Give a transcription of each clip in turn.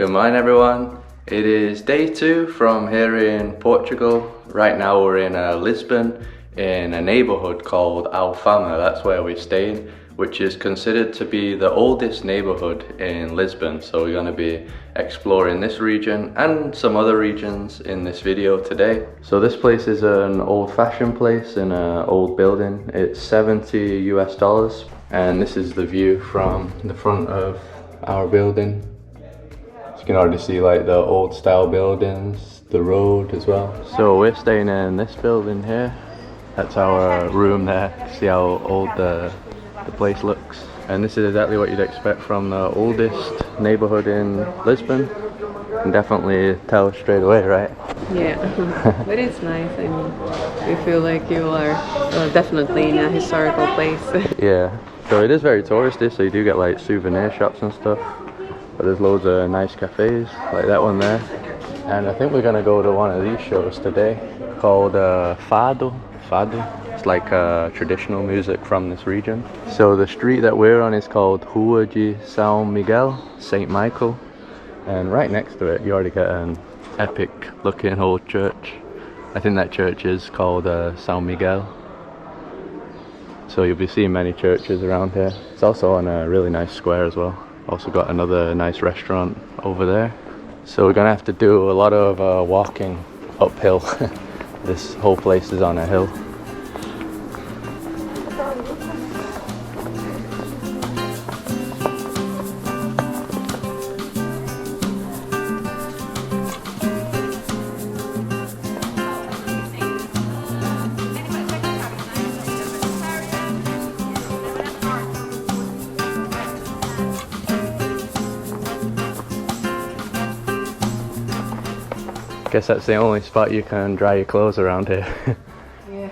Good morning everyone. It is day 2 from here in Portugal. Right now we're in Lisbon in a neighborhood called Alfama. That's where we're staying, which is considered to be the oldest neighborhood in Lisbon. So we're going to be exploring this region and some other regions in this video today. So this place is an old-fashioned place in an old building. It's $70 US, and this is the view from the front of our building. You can already see like the old style buildings, the road as well. So we're staying in this building here. That's our room there. See how old the place looks. And this is exactly what you'd expect from the oldest neighborhood in Lisbon. You can definitely tell straight away, right? Yeah, but it's nice. I mean, you feel like you are definitely in a historical place. Yeah, so it is very touristy, so you do get like souvenir shops and stuff. But there's loads of nice cafes, like that one there. And I think we're gonna go to one of these shows today called Fado. It's like traditional music from this region. So the street that we're on is called Rua de São Miguel, St. Michael. And right next to it, you already get an epic looking old church. I think that church is called São Miguel. So you'll be seeing many churches around here. It's also on a really nice square as well. Also got another nice restaurant over there. So we're gonna have to do a lot of walking uphill. This whole place is on a hill. Guess that's the only spot you can dry your clothes around here. Yeah.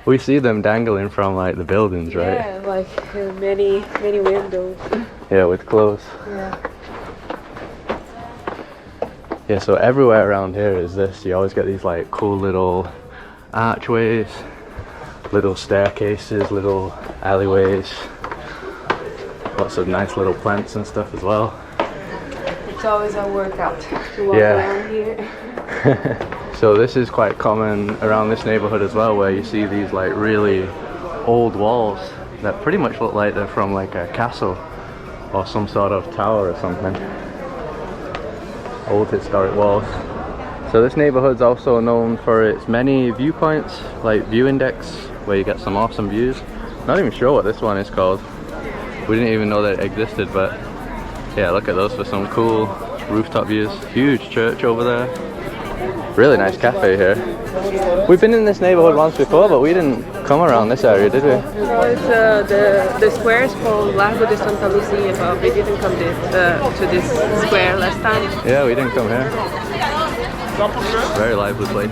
We see them dangling from like the buildings, right? Yeah, like many windows. Yeah, with clothes. Yeah. Yeah, so everywhere around here is this. You always get these like cool little archways, little staircases, little alleyways. Lots of nice little plants and stuff as well. It's always a workout to walk around here. So this is quite common around this neighborhood as well, where you see these like really old walls that pretty much look like they're from like a castle or some sort of tower or something. Old historic walls. So this neighborhood's also known for its many viewpoints, like viewing decks, where you get some awesome views. Not even sure what this one is called. We didn't even know that it existed, but yeah, look at those for some cool rooftop views. Huge church over there. Really nice cafe here. We've been in this neighborhood once before, but we didn't come around this area, did we? No, it's the square is called Largo de Santa Luzia, but we didn't come to this square last time. Yeah, we didn't come here. Very lively place.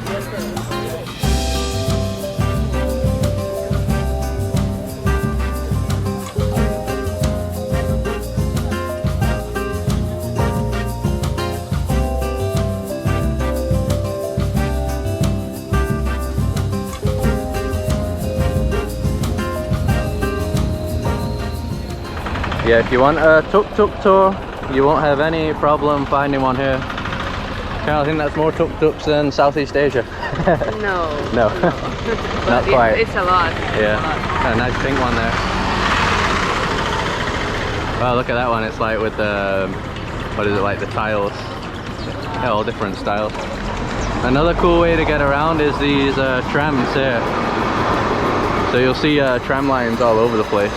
Yeah, if you want a tuk-tuk tour, you won't have any problem finding one here. I think that's more tuk-tuks than Southeast Asia. No. No. Not quite. It's a lot. Yeah, a nice pink one there. Wow, look at that one. It's like with the, what is it, like the tiles. Yeah, all different styles. Another cool way to get around is these trams here. So you'll see tram lines all over the place.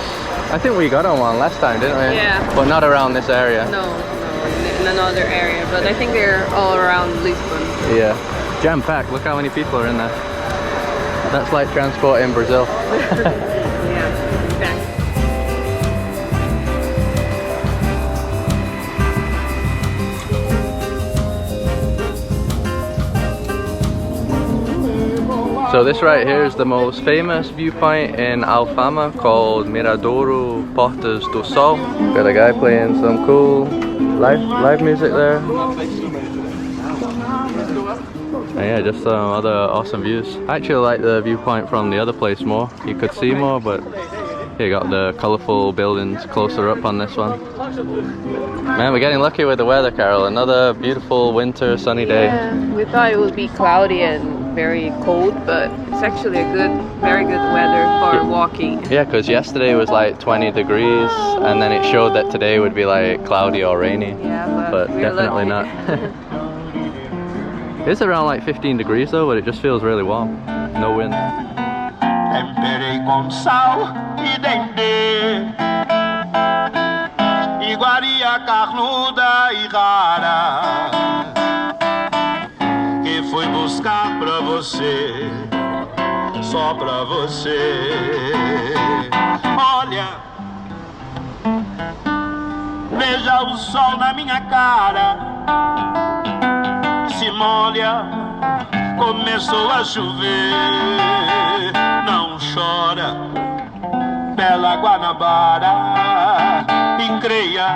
I think we got on one last time, didn't we? Yeah. But not around this area. No, in another area, but I think they're all around Lisbon. Yeah. Jam-packed, look how many people are in there. That's like transport in Brazil. Yeah, okay. So this right here is the most famous viewpoint in Alfama, called Miradouro Portas do Sol. Got a guy playing some cool live music there. And yeah, just some other awesome views. I actually like the viewpoint from the other place more. You could see more, but Here you got the colourful buildings closer up on this one. Man, we're getting lucky with the weather, Carol. Another beautiful winter sunny day. Yeah, we thought it would be cloudy and very cold, but it's actually a very good weather for walking. Yeah, because yesterday was like 20 degrees and then it showed that today would be like cloudy or rainy. Yeah, but definitely lucky. not. It's around like 15 degrees though, but it just feels really warm. No wind. Temperei com sal e dendê, iguaria carnuda e rara, que fui buscar pra você, só pra você. Olha, veja o sol na minha cara, se molha, começou a chover. Não chora, bela Guanabara, e creia,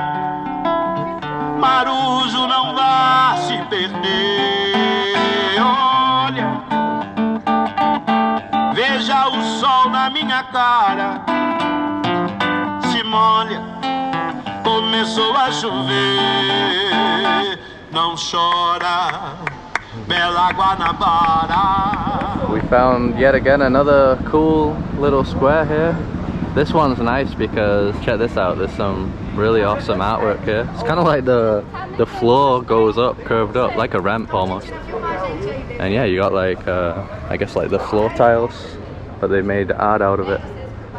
Marujo não vá se perder. Olha, veja o sol na minha cara, se molha, começou a chover. Não chora, bela Guanabara. We found yet again another cool little square here. This one's nice because check this out, there's some really awesome artwork here. It's kind of like the floor goes up, curved up, like a ramp almost. And yeah, you got like I guess like the floor tiles, but they made art out of it,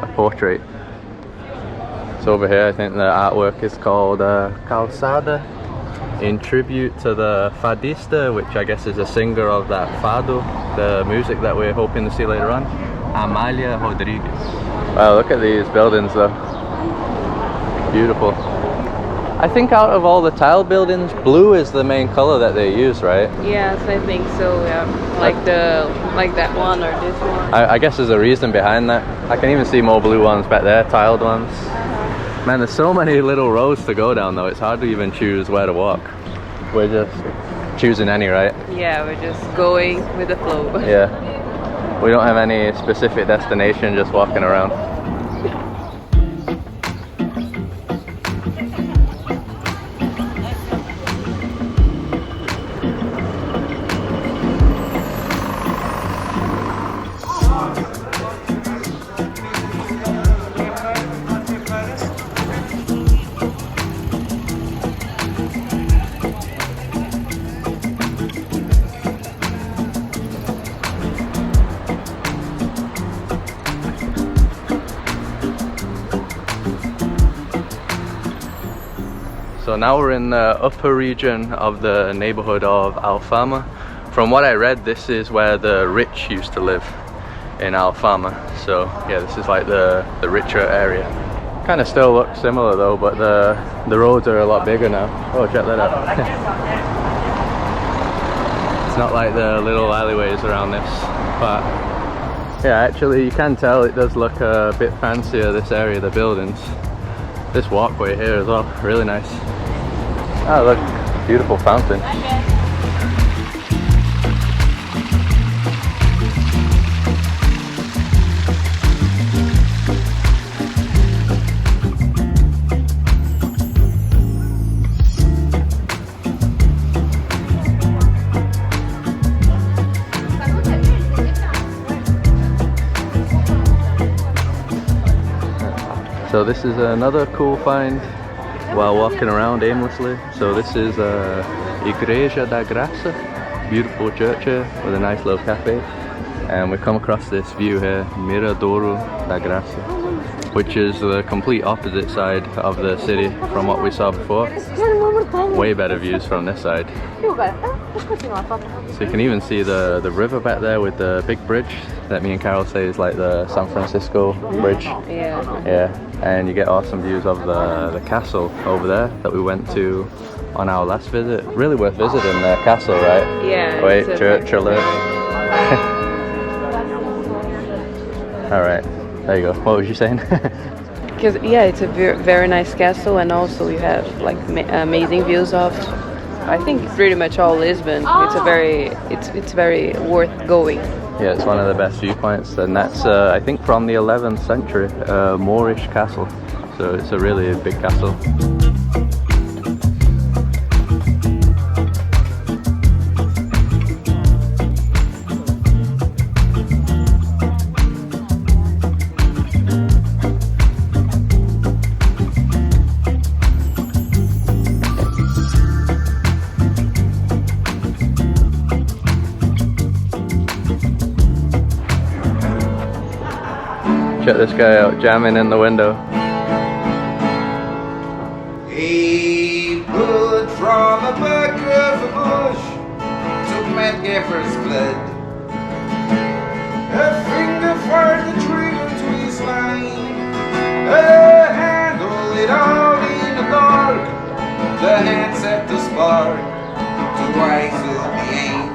a portrait. So over here I think the artwork is called Calçada, in tribute to the Fadista, which I guess is a singer of that Fado, the music that we're hoping to see later on, Amália Rodrigues. Wow, look at these buildings though. Beautiful. I think out of all the tile buildings, blue is the main color that they use, right? Yes, I think so. Yeah, like that one or this one. I guess there's a reason behind that. I can even see more blue ones back there, tiled ones. Man, there's so many little roads to go down though, it's hard to even choose where to walk. We're just choosing any, right? Yeah, we're just going with the flow. Yeah. We don't have any specific destination, just walking around. So now we're in the upper region of the neighborhood of Alfama. From what I read, this is where the rich used to live, in Alfama. So yeah, this is like the richer area. Kind of still looks similar though, but the roads are a lot bigger now. Oh, check that out. It's not like the little alleyways around this, but yeah, actually you can tell it does look a bit fancier, this area, the buildings. This walkway here as well, really nice. Oh look, beautiful fountain. So this is another cool find while walking around aimlessly. So this is Igreja da Graça, beautiful church here with a nice little cafe. And we come across this view here, Miradouro da Graça, which is the complete opposite side of the city from what we saw before. Way better views from this side. So you can even see the river back there with the big bridge that me and Carol say is like the San Francisco bridge. Yeah. Yeah, and you get awesome views of the castle over there that we went to on our last visit. Really worth visiting the castle, right? Yeah. Wait, church alert. Alright, there you go. What was you saying? Because yeah, it's a very nice castle, and also you have like amazing views of, I think, pretty much all Lisbon. It's very worth going. Yeah, it's one of the best viewpoints, and that's I think from the 11th century, Moorish castle. So it's a really big castle. Check this guy out, jamming in the window. He pulled from the back of a bush, took Matt Gaffer's blood. A finger fired the trigger to his line. A hand held it all in the dark. The hand set the spark to rise up the aim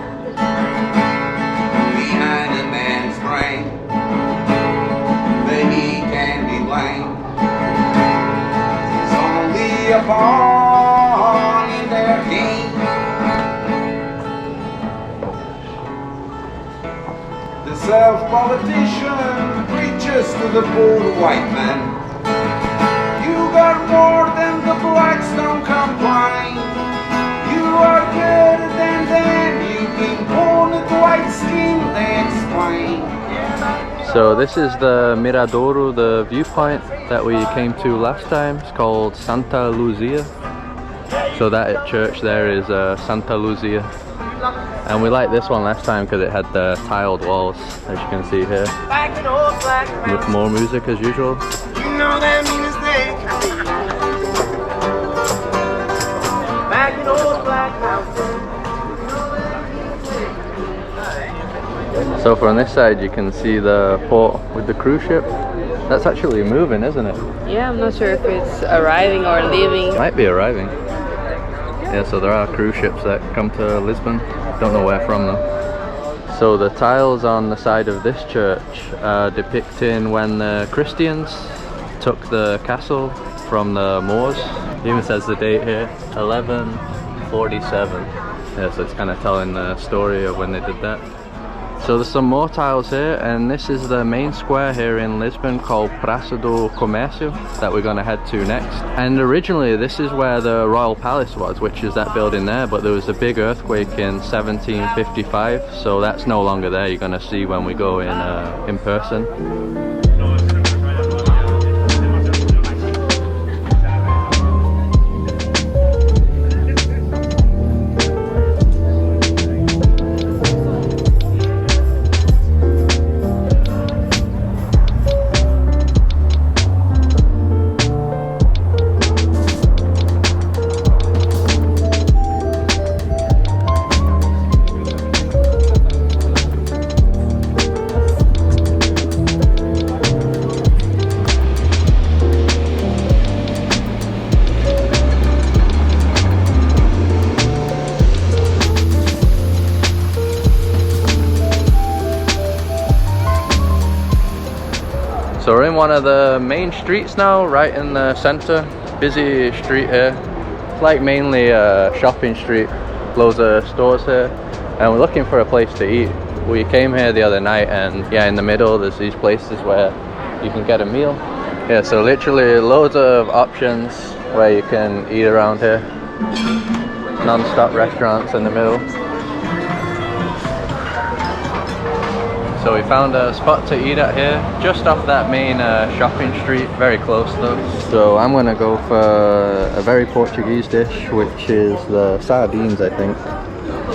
behind a man's brain. He can be blamed. He's only a pawn in their game. The self-politician preaches to the poor white man. You got more than the blacks, don't complain. You are better than them. You've been born with white skin, they explain. So this is the Miradouro, the viewpoint that we came to last time. It's called Santa Luzia. So that church there is Santa Luzia. And we liked this one last time because it had the tiled walls, as you can see here. With more music as usual. You know that means back in old black house. So from this side you can see the port with the cruise ship. That's actually moving, isn't it? Yeah, I'm not sure if it's arriving or leaving. Might be arriving. Yeah, so there are cruise ships that come to Lisbon. Don't know where from though. So the tiles on the side of this church are depicting when the Christians took the castle from the Moors. It even says the date here, 1147. Yeah, so it's kind of telling the story of when they did that. So there's some more tiles here, and this is the main square here in Lisbon called Pra&ccedil that we're going to head to next. And originally this is where the Royal Palace was, which is that building there, but there was a big earthquake in 1755, so that's no longer there. You're going to see when we go in person. So we're in one of the main streets now, right in the center. Busy street here. It's like mainly a shopping street. Loads of stores here. And we're looking for a place to eat. We came here the other night and yeah, in the middle there's these places where you can get a meal. Yeah, so literally loads of options where you can eat around here. Non-stop restaurants in the middle. So we found a spot to eat at here, just off that main shopping street, very close though. So I'm gonna go for a very Portuguese dish, which is the sardines, I think.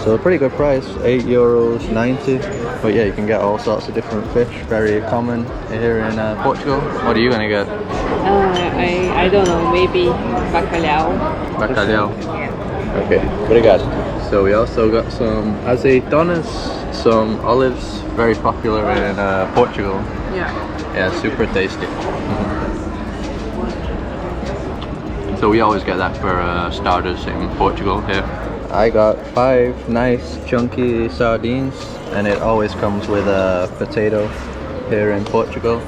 So a pretty good price, €8.90. But yeah, you can get all sorts of different fish, very common here in Portugal. What are you gonna get? I don't know, maybe bacalhau. Bacalhau. Okay, obrigado. So we also got some azeitonas, some olives, very popular in Portugal. Yeah. Yeah, super tasty. So we always get that for starters in Portugal here. I got 5 nice chunky sardines, and it always comes with a potato here in Portugal.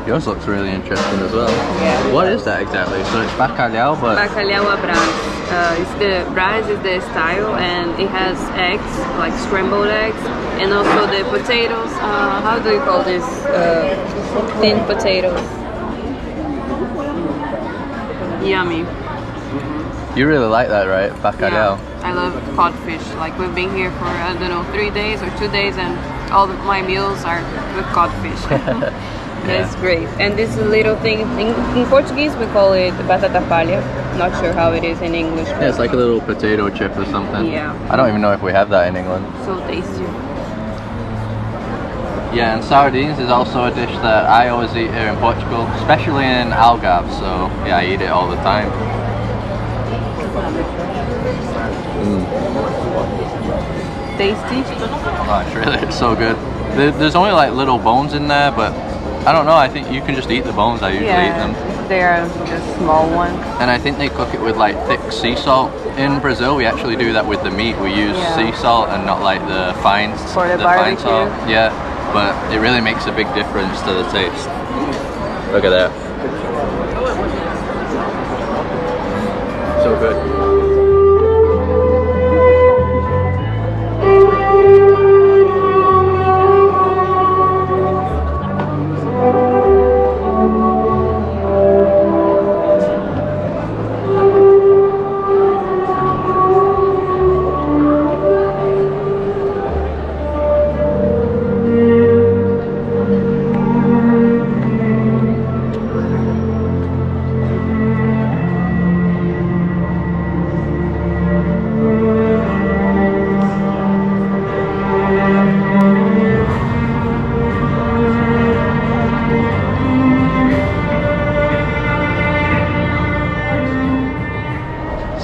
Yours looks really interesting as well. Yeah. What is that exactly? So it's bacalhau, but... Bacalhau à Brás. It's the Brás is the style, and it has eggs, like scrambled eggs, and also the potatoes. How do you call this? Thin potatoes. Yummy. You really like that, right? Bacalhau. Yeah, I love codfish. Like we've been here for, I don't know, 3 days or 2 days, and all of my meals are with codfish. That's great. And this little thing, in Portuguese we call it batata palha. Not sure how it is in English. Yeah, it's like a little potato chip or something. Yeah. I don't even know if we have that in England. So tasty. Yeah, and sardines is also a dish that I always eat here in Portugal, especially in Algarve, so yeah, I eat it all the time. Tasty. Oh, it's so good. There's only like little bones in there, but I don't know, I think you can just eat the bones. I usually eat them. They are just small ones. And I think they cook it with like thick sea salt. In Brazil we actually do that with the meat. We use sea salt and not like the fine For the fine barbecue. salt. Yeah, but it really makes a big difference to the taste. Look at that. So good.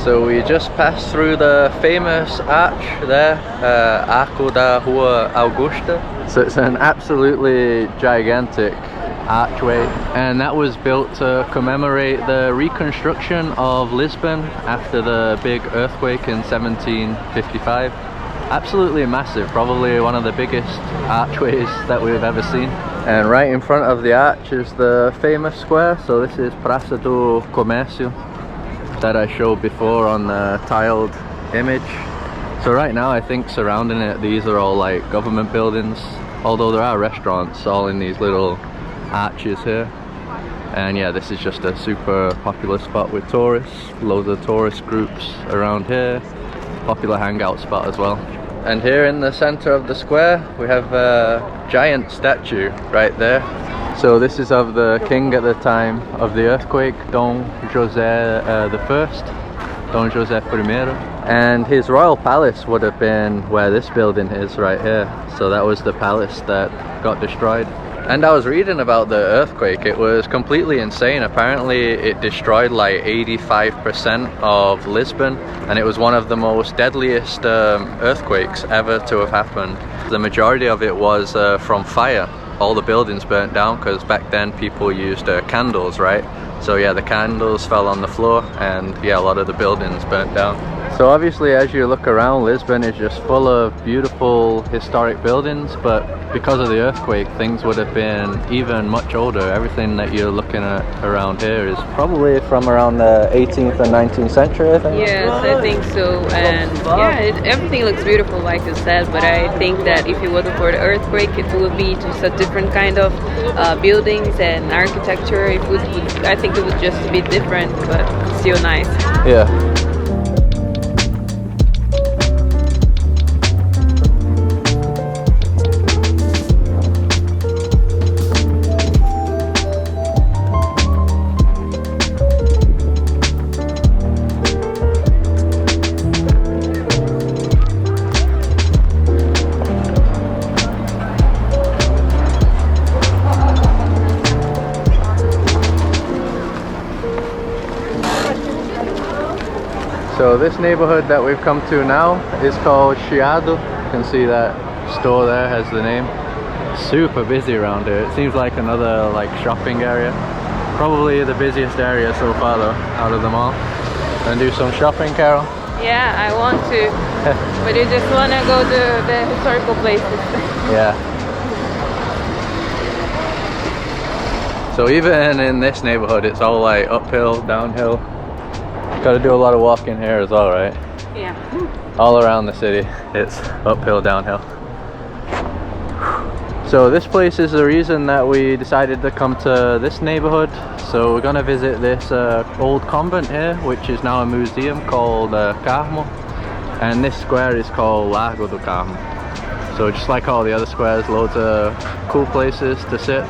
So we just passed through the famous arch there, Arco da Rua Augusta. So it's an absolutely gigantic archway, and that was built to commemorate the reconstruction of Lisbon after the big earthquake in 1755. Absolutely massive, probably one of the biggest archways that we've ever seen. And right in front of the arch is the famous square, so this is Pra&ccedil that I showed before on the tiled image. So right now I think surrounding it, these are all like government buildings, although there are restaurants all in these little arches here. And yeah, this is just a super popular spot with tourists, loads of tourist groups around here, popular hangout spot as well. And here in the center of the square we have a giant statue right there. So this is of the king at the time of the earthquake, Dom José I, Dom José I. And his royal palace would have been where this building is right here. So that was the palace that got destroyed. And I was reading about the earthquake, it was completely insane. Apparently it destroyed like 85% of Lisbon, and it was one of the most deadliest earthquakes ever to have happened. The majority of it was from fire. All the buildings burnt down because back then people used candles, right? So yeah, the candles fell on the floor, and yeah, a lot of the buildings burnt down. So obviously as you look around, Lisbon is just full of beautiful historic buildings, but because of the earthquake things would have been even much older. Everything that you're looking at around here is probably from around the 18th and 19th century, I think. Yes, I think so. And yeah, everything looks beautiful like you said, but I think that if it wasn't for the earthquake it would be just a different kind of buildings and architecture. I think it would just be different, but still nice. Yeah. So this neighborhood that we've come to now is called Chiado. You can see that store there has the name. Super busy around here. It seems like another like shopping area. Probably the busiest area so far though, out of them all. And do some shopping, Carol? Yeah, I want to. But you just want to go to the historical places. Yeah. So even in this neighborhood, it's all like uphill, downhill. Got to do a lot of walking here as well, right? Yeah. All around the city, it's uphill, downhill. So this place is the reason that we decided to come to this neighborhood. So we're gonna visit this old convent here, which is now a museum called Carmo. And this square is called Largo do Carmo. So just like all the other squares, loads of cool places to sit.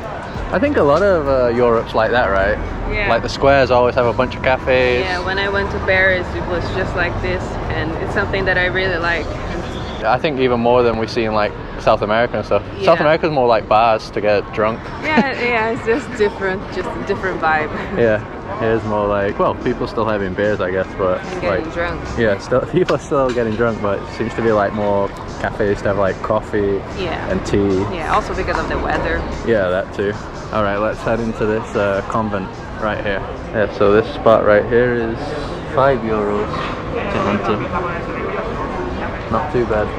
I think a lot of Europe's like that, right? Yeah. Like the squares always have a bunch of cafes. Yeah, when I went to Paris, it was just like this, and it's something that I really like. I think even more than we see in like South America and stuff. Yeah. South America's more like bars to get drunk. Yeah, it's just different, just a different vibe. Yeah, here's more like, well, people still having beers, I guess, but And getting like, drunk. yeah, still people are still getting drunk, but it seems to be like more cafes to have like coffee Yeah. and tea. Yeah, also because of the weather. Yeah, that too. All right, let's head into this convent right here. Yeah, so this spot right here is €5 to enter. Not too bad.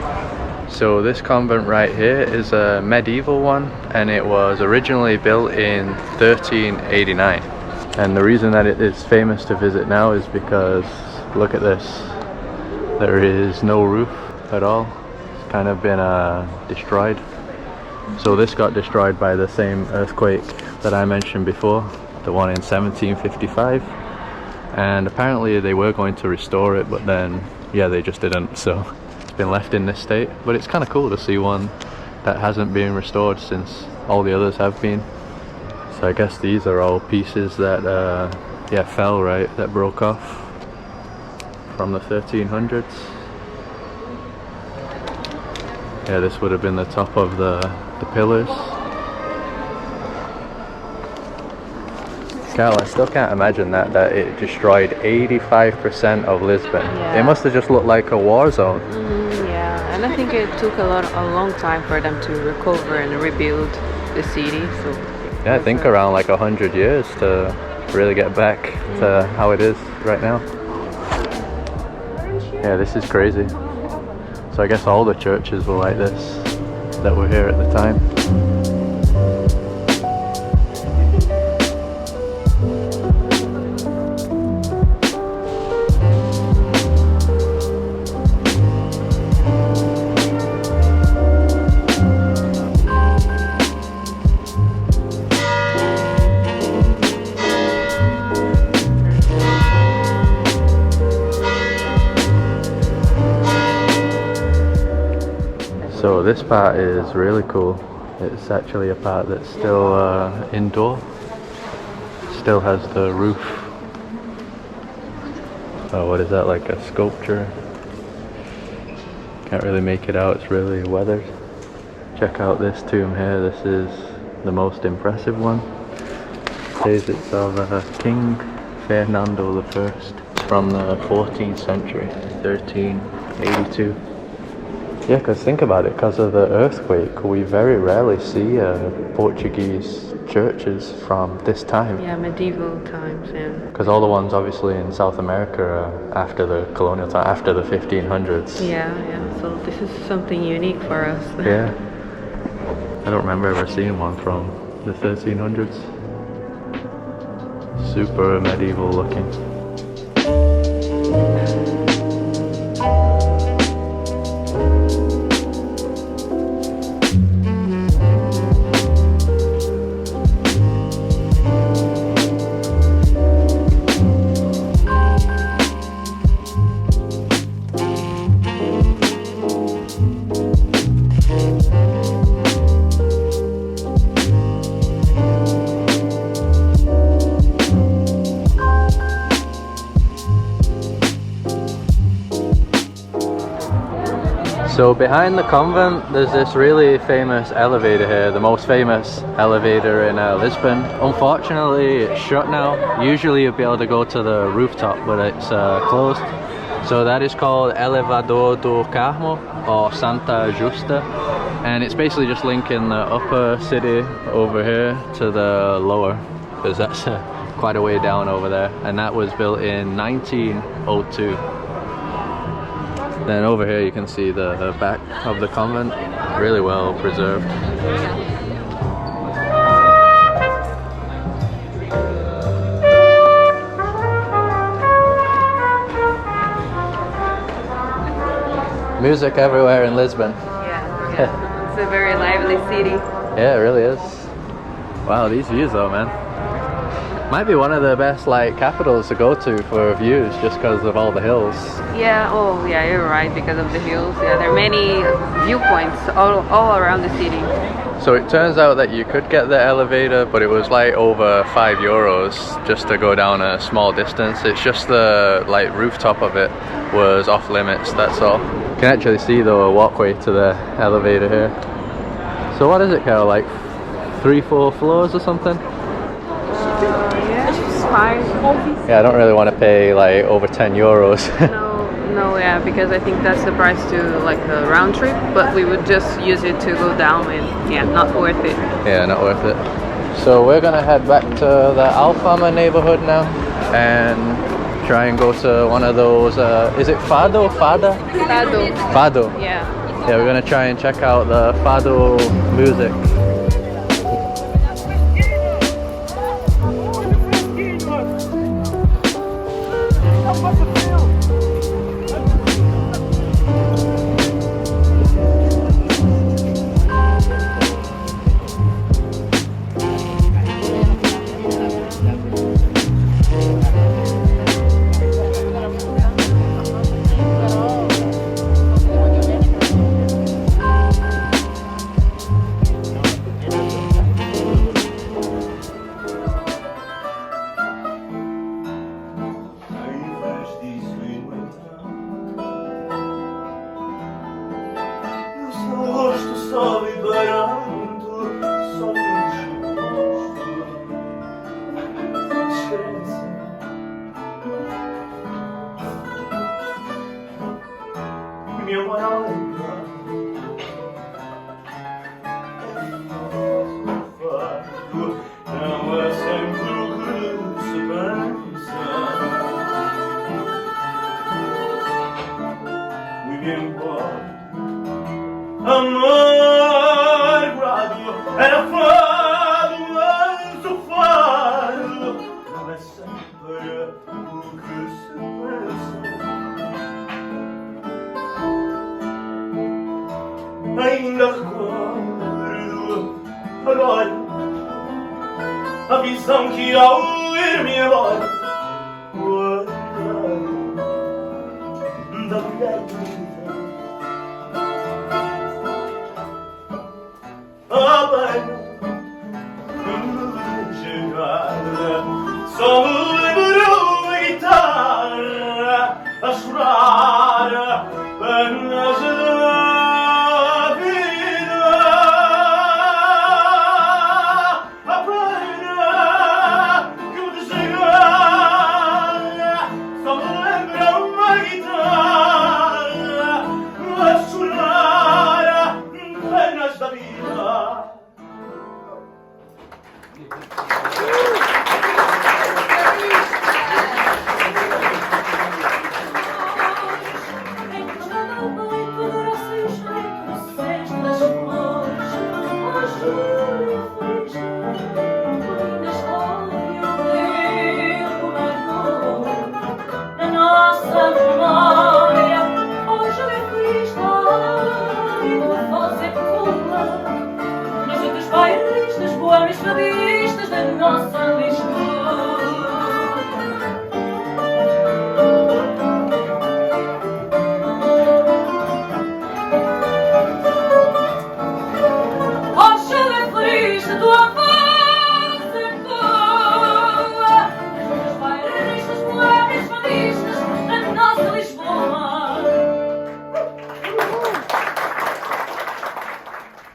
So this convent right here is a medieval one, and it was originally built in 1389. And the reason that it is famous to visit now is because look at this. There is no roof at all. It's kind of been destroyed. So this got destroyed by the same earthquake that I mentioned before, the one in 1755. And apparently they were going to restore it, but then yeah, they just didn't. So been left in this state, but it's kind of cool to see one that hasn't been restored since all the others have been. So I guess these are all pieces that yeah, fell, right, that broke off from the 1300s. Yeah, this would have been the top of the pillars. Cal, I still can't imagine that it destroyed 85% of Lisbon. Yeah. It must have just looked like a war zone. Yeah, and I think it took a long time for them to recover and rebuild the city. So yeah, I think around like 100 years to really get back to how it is right now. Yeah, this is crazy. So I guess all the churches were like this that were here at the time. So this part is really cool. It's actually a part that's still indoor. Still has the roof. Oh, what is that, like a sculpture? Can't really make it out, it's really weathered. Check out this tomb here, this is the most impressive one. It says it's of King Fernando I from the 14th century, 1382. Yeah, because think about it, because of the earthquake, we very rarely see Portuguese churches from this time. yeah, medieval times, yeah. Because all the ones obviously in South America are after the colonial time, after the 1500s. Yeah, so this is something unique for us. Yeah. I don't remember ever seeing one from the 1300s. Super medieval looking. So behind the convent, there's this really famous elevator here, the most famous elevator in Lisbon. Unfortunately, it's shut now. Usually you'd be able to go to the rooftop, but it's closed. So that is called Elevador do Carmo, or Santa Justa. And it's basically just linking the upper city over here to the lower, because that's quite a way down over there. And that was built in 1902. Then over here you can see the back of the convent, really well preserved. Music everywhere in Lisbon. Yeah. It's a very lively city. Yeah, it really is. Wow, these views though, man. Might be one of the best like capitals to go to for views, just because of all the hills. Yeah, oh yeah, you're right, because of the hills. Yeah, there are many viewpoints all around the city. So it turns out that you could get the elevator, but it was like over €5 just to go down a small distance. It's just the like rooftop of it was off limits, that's all. You can actually see though a walkway to the elevator here. So what is it, Carol, like 3-4 floors or something? Yeah, I don't really want to pay like over €10. No, yeah, because I think that's the price to like a round trip, but we would just use it to go down and yeah, not worth it. Yeah, not worth it. So we're gonna head back to the Alfama neighborhood now and try and go to one of those, is it Fado? Fada? Fado. Fado. Yeah. Yeah, we're gonna try and check out the Fado music. Ainda recordo agora a visão que ao ir-me embora guardei da mulher querida. A pena de chegada só me lembrou a guitarra a chorar penas da vida. A pena que me de chegada só me lembrou a guitarra a chorar penas da vida.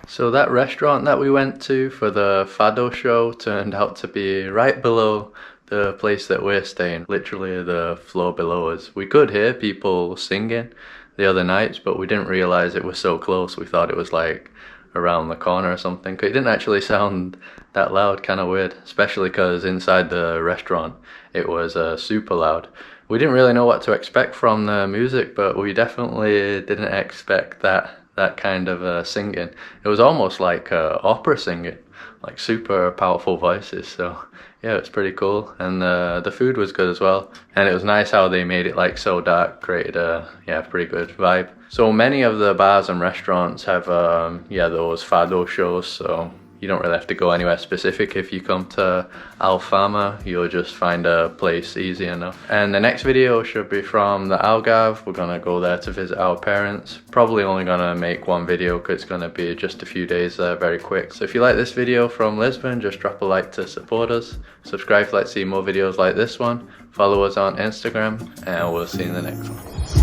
So that restaurant that we went to for the Fado show turned out to be right below the place that we're staying, literally the floor below us. We could hear people singing the other nights, but we didn't realize it was so close. We thought it was like around the corner or something. It didn't actually sound that loud, kind of weird, especially because inside the restaurant it was super loud. We didn't really know what to expect from the music, but we definitely didn't expect that that kind of singing. It was almost like opera singing, like super powerful voices. So yeah, it's pretty cool, and the food was good as well, and it was nice how they made it like so dark, created a pretty good vibe. So many of the bars and restaurants have those Fado shows, so you don't really have to go anywhere specific. If you come to Alfama, you'll just find a place easy enough. And the next video should be from the Algarve. We're gonna go there to visit our parents. Probably only gonna make one video because it's gonna be just a few days there, very quick. So if you like this video from Lisbon, just drop a like to support us. Subscribe if you'd like to see more videos like this one. Follow us on Instagram, and we'll see you in the next one.